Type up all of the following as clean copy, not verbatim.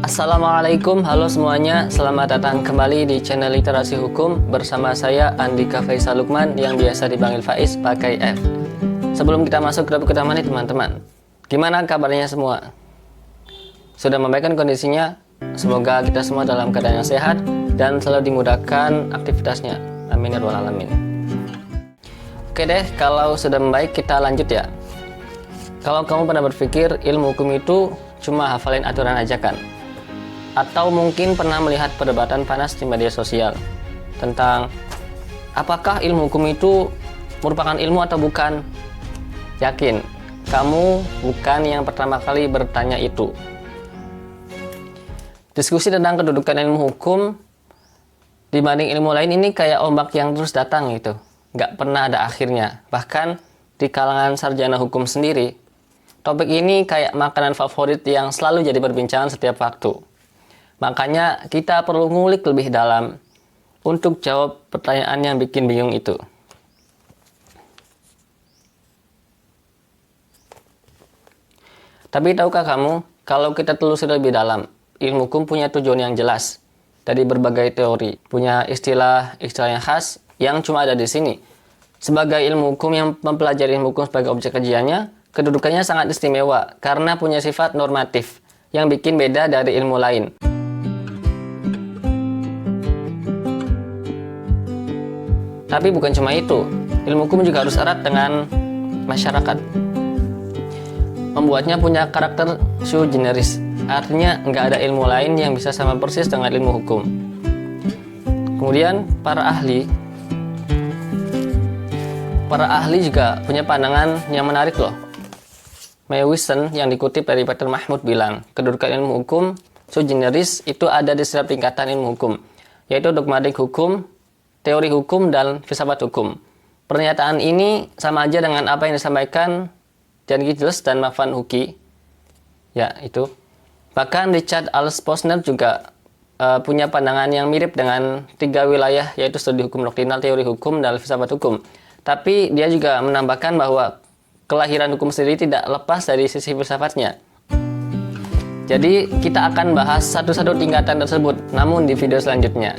Assalamualaikum, halo semuanya. Selamat datang kembali di channel Literasi Hukum bersama saya Andika Faisal Lukman yang biasa dipanggil Faiz pakai F. Sebelum kita masuk ke topik utama nih teman-teman, gimana kabarnya semua? Sudah membaikkan kondisinya? Semoga kita semua dalam keadaan yang sehat dan selalu dimudahkan aktivitasnya. Amin ya rabbal alamin. Oke deh, kalau sudah membaik kita lanjut ya. Kalau kamu pernah berpikir ilmu hukum itu cuma hafalin aturan aja kan? Atau mungkin pernah melihat perdebatan panas di media sosial tentang apakah ilmu hukum itu merupakan ilmu atau bukan? Yakin, kamu bukan yang pertama kali bertanya itu. Diskusi tentang kedudukan ilmu hukum dibanding ilmu lain ini kayak ombak yang terus datang gitu. Nggak pernah ada akhirnya. Bahkan di kalangan sarjana hukum sendiri, topik ini kayak makanan favorit yang selalu jadi perbincangan setiap waktu. Makanya kita perlu ngulik lebih dalam untuk jawab pertanyaan yang bikin bingung itu. Tapi tahukah kamu, kalau kita telusuri lebih dalam, ilmu hukum punya tujuan yang jelas dari berbagai teori, punya istilah-istilah yang khas yang cuma ada di sini. Sebagai ilmu hukum yang mempelajari ilmu hukum sebagai objek kajiannya, kedudukannya sangat istimewa karena punya sifat normatif yang bikin beda dari ilmu lain. Tapi bukan cuma itu, ilmu hukum juga harus erat dengan masyarakat. Membuatnya punya karakter sui generis, artinya nggak ada ilmu lain yang bisa sama persis dengan ilmu hukum. Kemudian para ahli juga punya pandangan yang menarik loh. Mewisen yang dikutip dari Peter Mahmud bilang, kedudukan ilmu hukum sui generis itu ada di setiap tingkatan ilmu hukum, yaitu dogmatik hukum, teori hukum, dan filsafat hukum. Pernyataan ini sama aja dengan apa yang disampaikan Jan Gilles dan Marwan Huki. Ya, itu. Bahkan Richard Alves Posner juga punya pandangan yang mirip dengan tiga wilayah, yaitu studi hukum doktrinal, teori hukum, dan filsafat hukum. Tapi dia juga menambahkan bahwa kelahiran hukum sendiri tidak lepas dari sisi filsafatnya. Jadi, kita akan bahas satu-satu tingkatan tersebut, namun di video selanjutnya.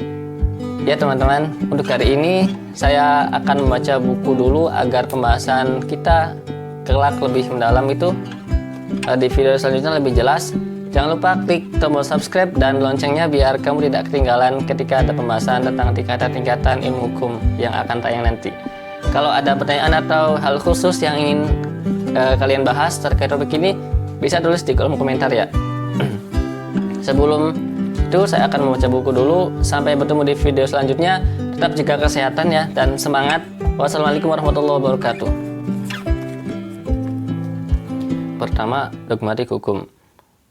Ya teman-teman, untuk hari ini saya akan membaca buku dulu agar pembahasan kita kelak lebih mendalam itu di video selanjutnya lebih jelas. Jangan lupa klik tombol subscribe dan loncengnya biar kamu tidak ketinggalan ketika ada pembahasan tentang tingkatan-tingkatan ilmu hukum yang akan tayang nanti. Kalau ada pertanyaan atau hal khusus yang ingin kalian bahas terkait topik ini, bisa tulis di kolom komentar ya. Sebelum itu saya akan membaca buku dulu. Sampai bertemu di video selanjutnya. Tetap jaga kesehatan ya dan semangat. Wassalamualaikum warahmatullahi wabarakatuh. Pertama, dogmatik hukum.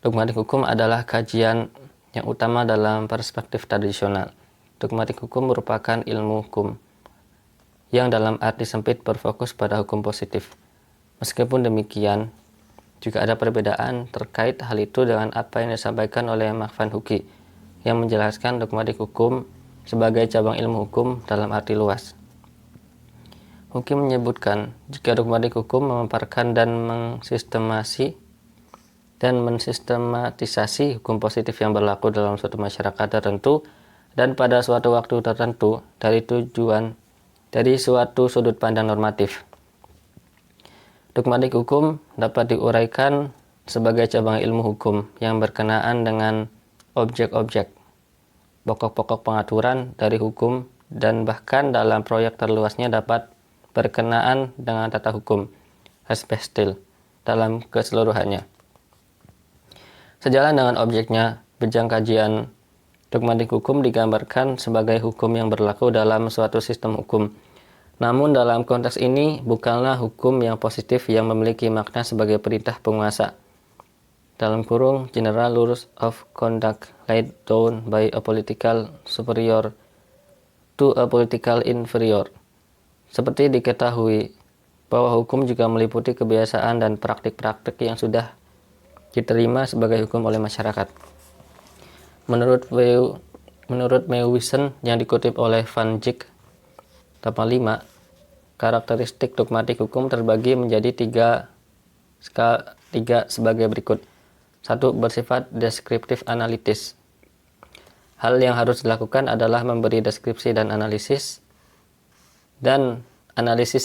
Dogmatik hukum adalah kajian yang utama dalam perspektif tradisional. Dogmatik hukum merupakan ilmu hukum yang dalam arti sempit berfokus pada hukum positif. Meskipun demikian, juga ada perbedaan terkait hal itu dengan apa yang disampaikan oleh Marwan Huki yang menjelaskan dogmatik hukum sebagai cabang ilmu hukum dalam arti luas. Huki menyebutkan jika dogmatik hukum memaparkan dan mensistematisasi hukum positif yang berlaku dalam suatu masyarakat tertentu dan pada suatu waktu tertentu dari suatu sudut pandang normatif. Dogmatik hukum dapat diuraikan sebagai cabang ilmu hukum yang berkenaan dengan objek-objek, pokok-pokok pengaturan dari hukum, dan bahkan dalam proyek terluasnya dapat berkenaan dengan tata hukum, Rechtsbestel, dalam keseluruhannya. Sejalan dengan objeknya, bidang kajian dogmatik hukum digambarkan sebagai hukum yang berlaku dalam suatu sistem hukum. Namun dalam konteks ini bukanlah hukum yang positif yang memiliki makna sebagai perintah penguasa. Dalam kurung, general rules of conduct laid down by a political superior to a political inferior. Seperti diketahui bahwa hukum juga meliputi kebiasaan dan praktik-praktik yang sudah diterima sebagai hukum oleh masyarakat. Menurut Mewisen yang dikutip oleh Van Dijk 85, karakteristik dogmatik hukum terbagi menjadi tiga sebagai berikut. Satu, bersifat deskriptif analitis. Hal yang harus dilakukan adalah memberi deskripsi dan analisis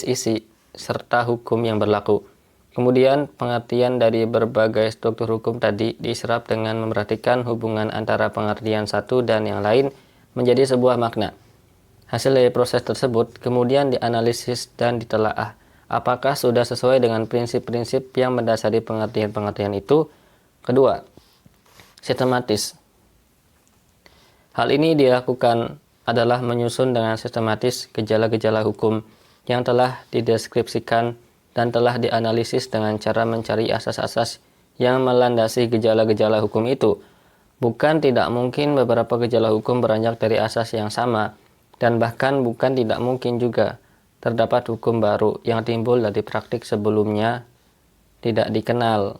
isi serta hukum yang berlaku. Kemudian pengertian dari berbagai struktur hukum tadi diserap dengan memperhatikan hubungan antara pengertian satu dan yang lain menjadi sebuah makna. Hasil dari proses tersebut kemudian dianalisis dan ditelaah apakah sudah sesuai dengan prinsip-prinsip yang mendasari pengertian-pengertian itu. Kedua, sistematis. Hal ini dilakukan adalah menyusun dengan sistematis gejala-gejala hukum yang telah dideskripsikan dan telah dianalisis dengan cara mencari asas-asas yang melandasi gejala-gejala hukum itu. Bukan tidak mungkin beberapa gejala hukum beranjak dari asas yang sama, dan bahkan bukan tidak mungkin juga terdapat hukum baru yang timbul dari praktik sebelumnya tidak dikenal,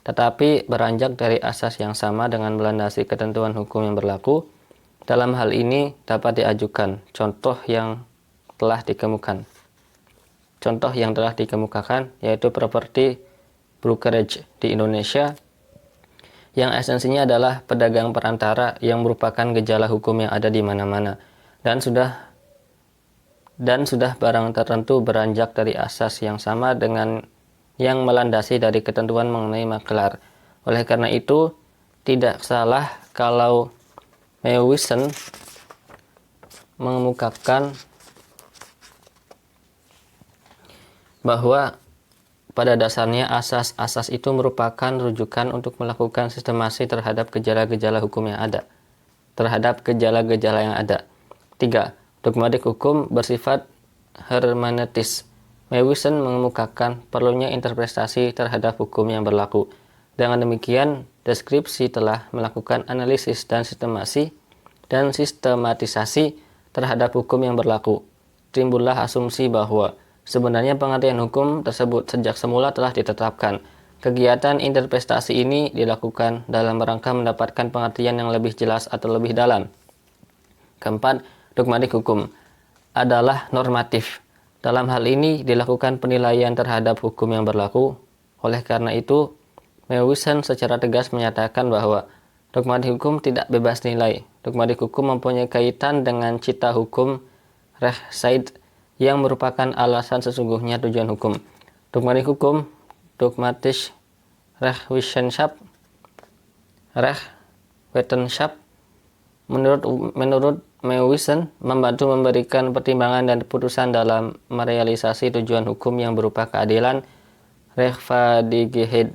tetapi beranjak dari asas yang sama dengan melandasi ketentuan hukum yang berlaku. Dalam hal ini dapat diajukan contoh yang telah dikemukakan. Contoh yang telah dikemukakan yaitu property brokerage di Indonesia yang esensinya adalah pedagang perantara yang merupakan gejala hukum yang ada di mana-mana dan sudah barang tertentu beranjak dari asas yang sama dengan yang melandasi dari ketentuan mengenai maklar. Oleh karena itu, tidak salah kalau Mewisen mengemukakan bahwa pada dasarnya asas-asas itu merupakan rujukan untuk melakukan sistemasi terhadap gejala-gejala hukum yang ada. Tiga, dogmatik hukum bersifat hermeneutis. Mewisen mengemukakan perlunya interpretasi terhadap hukum yang berlaku. Dengan demikian, deskripsi telah melakukan analisis dan sistematisasi terhadap hukum yang berlaku. Timbullah asumsi bahwa sebenarnya pengertian hukum tersebut sejak semula telah ditetapkan. Kegiatan interpretasi ini dilakukan dalam rangka mendapatkan pengertian yang lebih jelas atau lebih dalam. Keempat, dogmatik hukum adalah normatif. Dalam hal ini dilakukan penilaian terhadap hukum yang berlaku. Oleh karena itu, Mewisen secara tegas menyatakan bahwa dogmatik hukum tidak bebas nilai. Dogmatik hukum mempunyai kaitan dengan cita hukum Rechtsheid yang merupakan alasan sesungguhnya tujuan hukum. Dogmatik hukum, dogmatische Rechtswissenschaft, menurut Mewisen membantu memberikan pertimbangan dan keputusan dalam merealisasi tujuan hukum yang berupa keadilan, Rechtvaardigheid,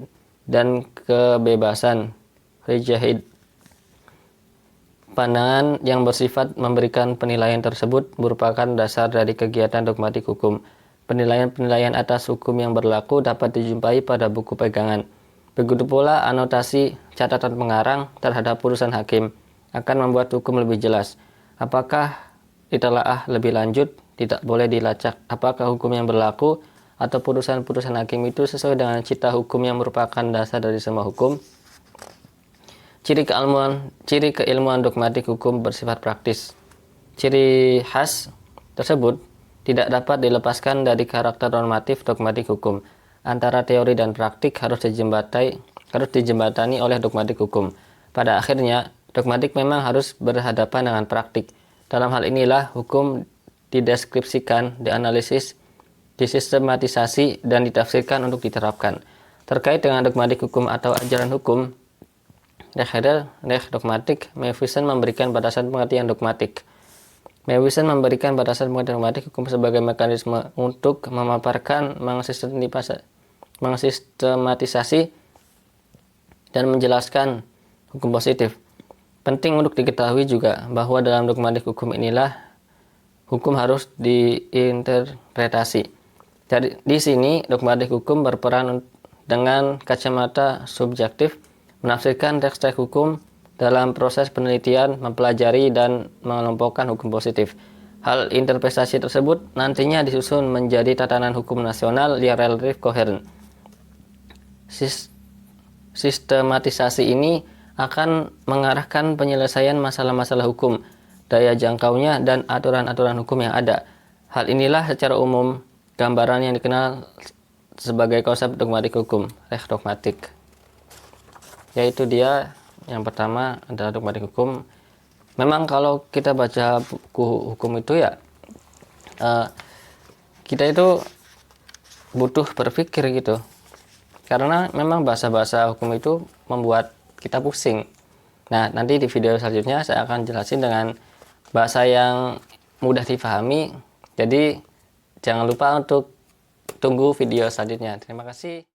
dan kebebasan, Vrijheid. Pandangan yang bersifat memberikan penilaian tersebut merupakan dasar dari kegiatan dogmatik hukum. Penilaian-penilaian atas hukum yang berlaku dapat dijumpai pada buku pegangan. Begitu pula anotasi catatan pengarang terhadap putusan hakim akan membuat hukum lebih jelas. Apakah ditelaah lebih lanjut, tidak boleh dilacak apakah hukum yang berlaku atau putusan-putusan hakim itu sesuai dengan cita hukum yang merupakan dasar dari semua hukum. Ciri keilmuan dogmatik hukum bersifat praktis. Ciri khas tersebut tidak dapat dilepaskan dari karakter normatif dogmatik hukum. Antara teori dan praktik harus dijembatani oleh dogmatik hukum. Pada akhirnya, dogmatik memang harus berhadapan dengan praktik. Dalam hal inilah hukum dideskripsikan, dianalisis, disistematisasi, dan ditafsirkan untuk diterapkan. Terkait dengan dogmatik hukum atau ajaran hukum, dogmatik, Mewisen memberikan batasan pengertian dogmatik. Mewisen memberikan batasan pengertian dogmatik hukum sebagai mekanisme untuk memaparkan, mensistematisasi, dan menjelaskan hukum positif. Penting untuk diketahui juga bahwa dalam dogmatik hukum inilah hukum harus diinterpretasi. Jadi di sini dogmatik hukum berperan dengan kacamata subjektif, menafsirkan teks-teks hukum dalam proses penelitian, mempelajari dan mengelompokkan hukum positif. Hal interpretasi tersebut nantinya disusun menjadi tatanan hukum nasional yang relatif koheren. Sistematisasi ini akan mengarahkan penyelesaian masalah-masalah hukum, daya jangkaunya, dan aturan-aturan hukum yang ada. Hal inilah secara umum gambaran yang dikenal sebagai konsep dogmatik hukum, Recht dogmatik. yaitu dia yang pertama adalah dogmatik hukum. Memang kalau kita baca buku hukum itu ya kita itu butuh berpikir gitu, karena memang bahasa-bahasa hukum itu membuat kita pusing. Nah, nanti di video selanjutnya saya akan jelasin dengan bahasa yang mudah dipahami. Jadi jangan lupa untuk tunggu video selanjutnya. Terima kasih.